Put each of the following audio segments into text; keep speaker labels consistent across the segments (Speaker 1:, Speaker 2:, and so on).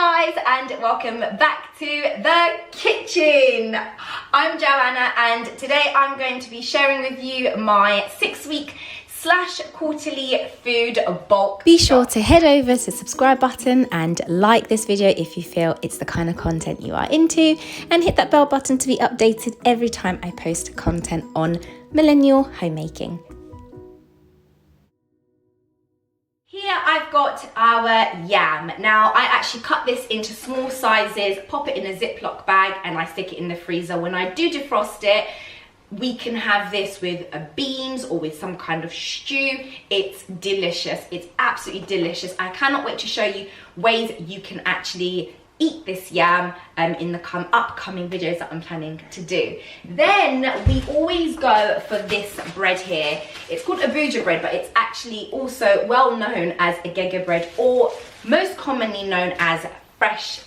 Speaker 1: Hi guys, and welcome back to the kitchen. I'm Joanna, and today I'm going to be sharing with you my 6-week / quarterly food bulk.
Speaker 2: Be sure to head over to the subscribe button and like this video if you feel it's the kind of content you are into, and hit that bell button to be updated every time I post content on millennial homemaking.
Speaker 1: Here I've got our yam. Now I actually cut this into small sizes, pop it in a Ziploc bag, and I stick it in the freezer. When I do defrost it, we can have this with beans or with some kind of stew. It's delicious. It's absolutely delicious. I cannot wait to show you ways you can actually eat this yam in the upcoming videos that I'm planning to do. Then we always go for this bread here. It's called Abuja bread, but it's actually also well known as agege bread, or most commonly known as fresh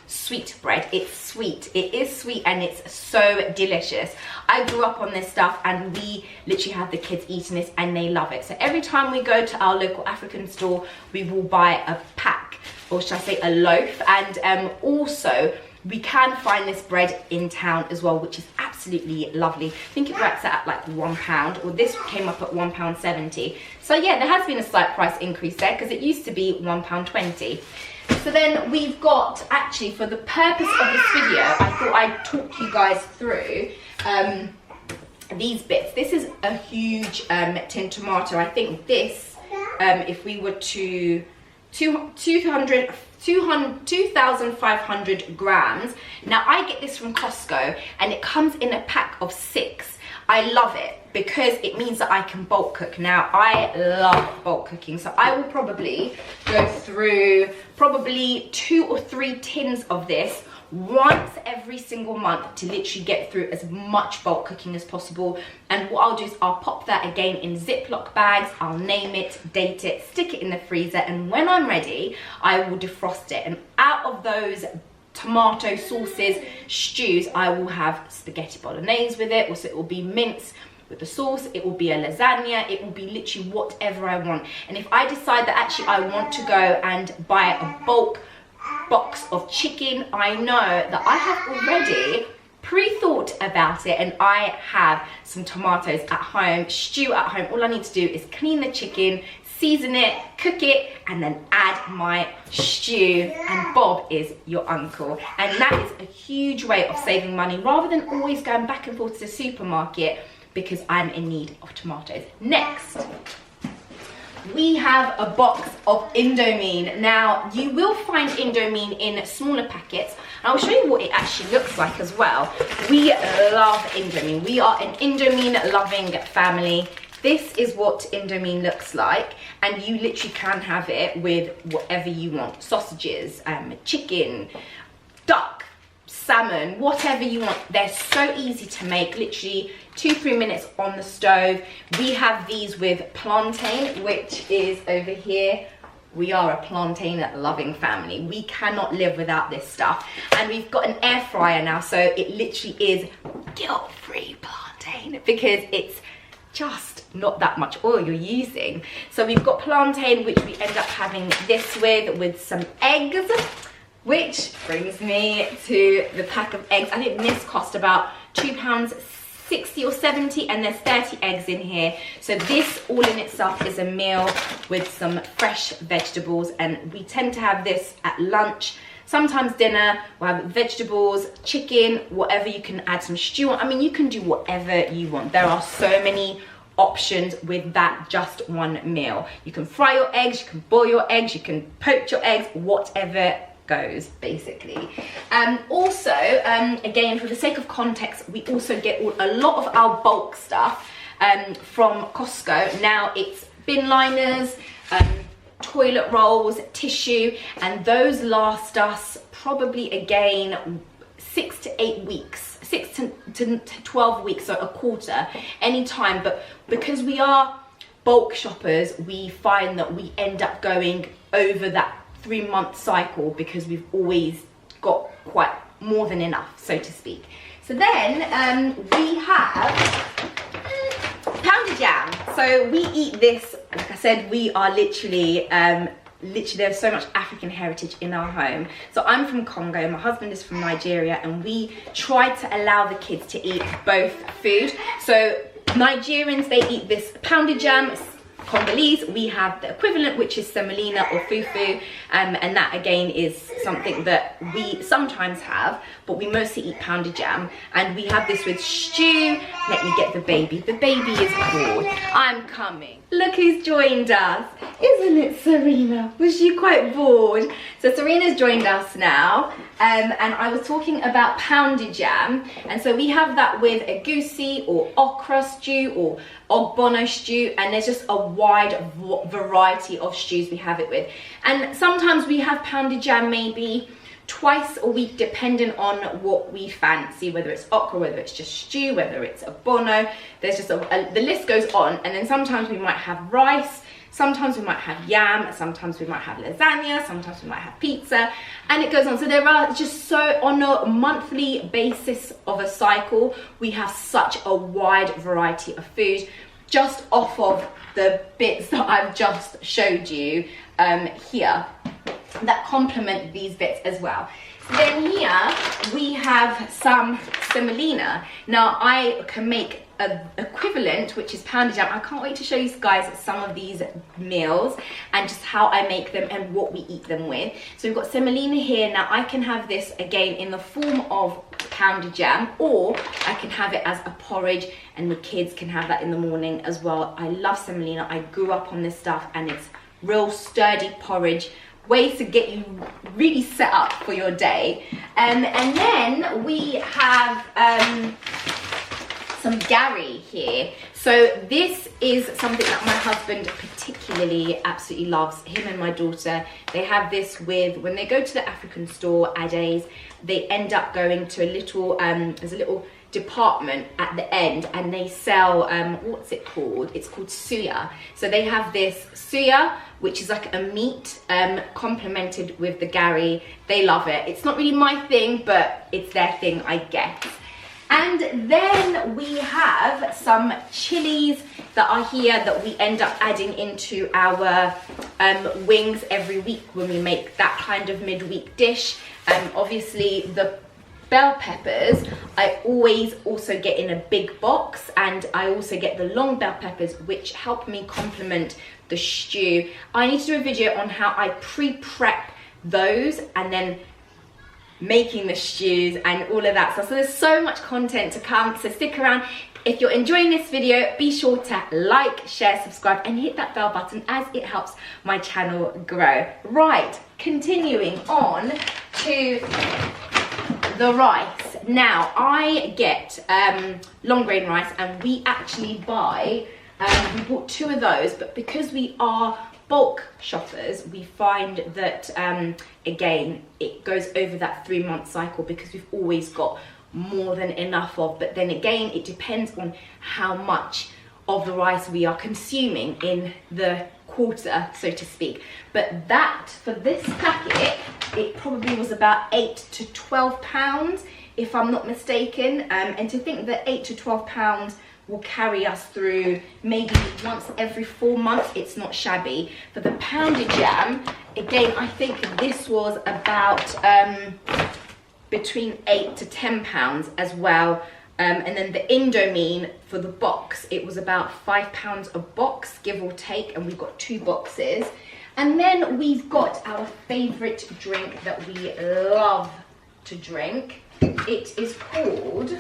Speaker 1: sweet bread. It's sweet. It is sweet and it's so delicious. I grew up on this stuff and we literally have the kids eating this and they love it. So every time we go to our local African store, we will buy a pack, or should I say a loaf. And also we can find this bread in town as well, which is absolutely lovely. I think it works out at like £1, or this came up at £1.70. So yeah, there has been a slight price increase there because it used to be £1.20. So then we've got, actually for the purpose of this video, I thought I'd talk you guys through these bits. This is a huge tin tomato. I think this, if we were to 2,500 grams. Now I get this from Costco and it comes in a pack of 6. I love it because it means that I can bulk cook. Now I love bulk cooking, so I will probably go through probably 2 or 3 tins of this once every single month to literally get through as much bulk cooking as possible. And what I'll do is I'll pop that again in Ziploc bags, I'll name it, date it, stick it in the freezer, and when I'm ready I will defrost it. And out of those tomato sauces, stews, I will have spaghetti bolognese with it, also it will be mince with the sauce, it will be a lasagna, it will be literally whatever I want. And if I decide that actually I want to go and buy a bulk box of chicken, I know that I have already pre-thought about it and I have some tomatoes at home, stew at home. All I need to do is clean the chicken, season it, cook it, and then add my stew, and Bob is your uncle. And that is a huge way of saving money rather than always going back and forth to the supermarket because I'm in need of tomatoes. Next, we have a box of Indomie. Now, you will find Indomie in smaller packets. I'll show you what it actually looks like as well. We love Indomie. We are an Indomie loving family. This is what Indomie looks like, and you literally can have it with whatever you want. Sausages, chicken, duck, salmon, whatever you want. They're so easy to make, literally 2-3 minutes on the stove. We have these with plantain, which is over here. We are a plantain loving family. We cannot live without this stuff. And we've got an air fryer now, so it literally is guilt-free plantain because it's just not that much oil you're using. So we've got plantain, which we end up having this with some eggs, which brings me to the pack of eggs. I think this cost about £2.60 or 70, and there's 30 eggs in here. So this all in itself is a meal with some fresh vegetables, and we tend to have this at lunch. Sometimes dinner, we'll have vegetables, chicken, whatever. You can add some stew. I mean, you can do whatever you want. There are so many options with that just one meal. You can fry your eggs, you can boil your eggs, you can poach your eggs, whatever goes basically. Also, again, for the sake of context, we also get a lot of our bulk stuff from Costco. Now it's bin liners, toilet rolls, tissue, and those last us probably again 6 to 8 weeks, 6 to 12 weeks, so a quarter anytime. But because we are bulk shoppers, we find that we end up going over that 3-month cycle because we've always got quite more than enough, so to speak. So then we have pounded jam. So we eat this, like I said, we are literally literally, there's so much African heritage in our home. So I'm from Congo, my husband is from Nigeria, and we try to allow the kids to eat both food. So Nigerians, they eat this pounded jam. Congolese, we have the equivalent, which is semolina or fufu, and that again is something that we sometimes have, but we mostly eat pounded jam. And we have this with stew. Let me get the baby. The baby is bored. I'm coming. Look who's joined us. Isn't it Serena? Was she quite bored? So Serena's joined us now, and I was talking about pounded jam. And so we have that with a goosey or okra stew or ogbono stew, and there's just a wide variety of stews we have it with. And sometimes we have pounded jam maybe twice a week, depending on what we fancy, whether it's okra, whether it's just stew, whether it's ogbono. There's just the list goes on. And then sometimes we might have rice, sometimes we might have yam, sometimes we might have lasagna, sometimes we might have pizza, and it goes on. So there are just, so on a monthly basis of a cycle, we have such a wide variety of food, just off of the bits that I've just showed you here, that complement these bits as well. Then here we have some semolina. Now I can make an equivalent, which is pounded jam. I can't wait to show you guys some of these meals and just how I make them and what we eat them with. So we've got semolina here. Now I can have this again in the form of pounded jam, or I can have it as a porridge, and the kids can have that in the morning as well. I love semolina. I grew up on this stuff, and it's real sturdy porridge, ways to get you really set up for your day. And then we have some gari here. So this is something that my husband particularly absolutely loves. Him and my daughter, they have this with, when they go to the African store, Adays, they end up going to a little, there's a little department at the end, and they sell, what's it called? It's called suya. So they have this suya, which is like a meat complemented with the gari. They love it. It's not really my thing, but it's their thing, I guess. And then we have some chilies that are here that we end up adding into our wings every week when we make that kind of midweek dish. Obviously the bell peppers I always also get in a big box, and I also get the long bell peppers, which help me complement the stew. I need to do a video on how I pre-prep those and then making the stews and all of that stuff. So there's so much content to come, so stick around. If you're enjoying this video, be sure to like, share, subscribe, and hit that bell button, as it helps my channel grow. Right, continuing on to the rice. Now I get long grain rice, and we actually buy, we bought 2 of those, but because we are bulk shoppers, we find that again it goes over that 3-month cycle, because we've always got more than enough of. But then again, it depends on how much of the rice we are consuming in the quarter, so to speak. But that, for this packet, it probably was about 8 to 12 pounds, if I'm not mistaken. And to think that 8 to 12 pounds will carry us through maybe once every 4 months, it's not shabby. For the pounded jam, again, I think this was about between 8 to 10 pounds as well. And then the Indomine for the box, it was about £5 a box, give or take, and we've got 2 boxes. And then we've got our favourite drink that we love to drink. It is called,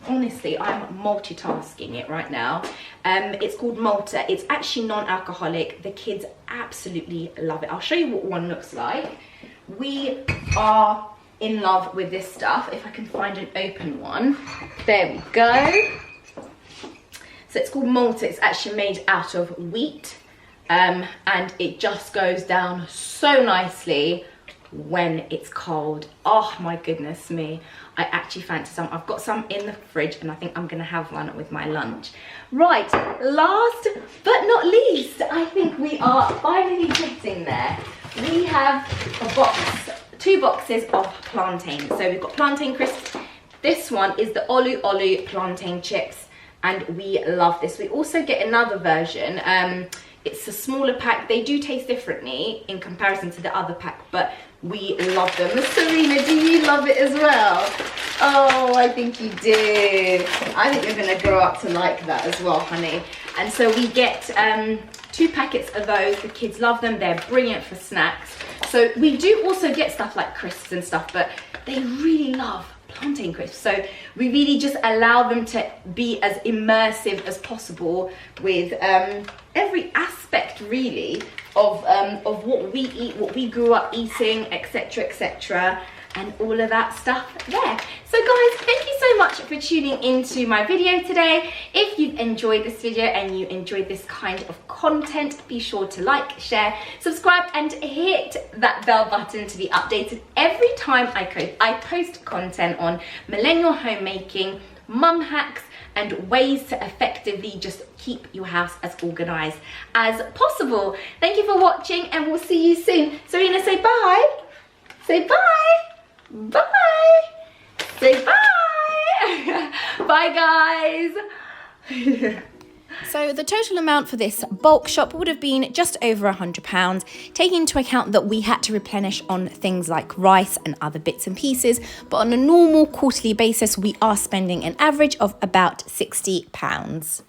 Speaker 1: honestly, I'm multitasking it right now. It's called Malta. It's actually non-alcoholic. The kids absolutely love it. I'll show you what one looks like. We are in love with this stuff. If I can find an open one. There we go. So it's called Malta. It's actually made out of wheat, and it just goes down so nicely when it's cold. Oh my goodness me, I actually fancy some. I've got some in the fridge, and I think I'm gonna have one with my lunch. Right, last but not least, I think we are finally getting there. We have a box, 2 boxes of plantain. So we've got plantain crisps. This one is the Olu Olu plantain chips, and we love this. We also get another version. It's a smaller pack. They do taste differently in comparison to the other pack, but we love them. Serena, do you love it as well? Oh, I think you do. I think you're gonna grow up to like that as well, honey. And so we get 2 packets of those. The kids love them. They're brilliant for snacks. So we do also get stuff like crisps and stuff, but they really love plantain crisps. So we really just allow them to be as immersive as possible with every aspect really of what we eat, what we grew up eating, etc., and all of that stuff there. So guys, thank you so much for tuning into my video today. If you've enjoyed this video and you enjoyed this kind of content, be sure to like, share, subscribe, and hit that bell button to be updated every time I post content on millennial homemaking, mum hacks, and ways to effectively just keep your house as organized as possible. Thank you for watching, and we'll see you soon. Serena, say bye. Say bye. Bye. Say bye. Bye, guys.
Speaker 2: So the total amount for this bulk shop would have been just over £100, taking into account that we had to replenish on things like rice and other bits and pieces. But on a normal quarterly basis, we are spending an average of about £60.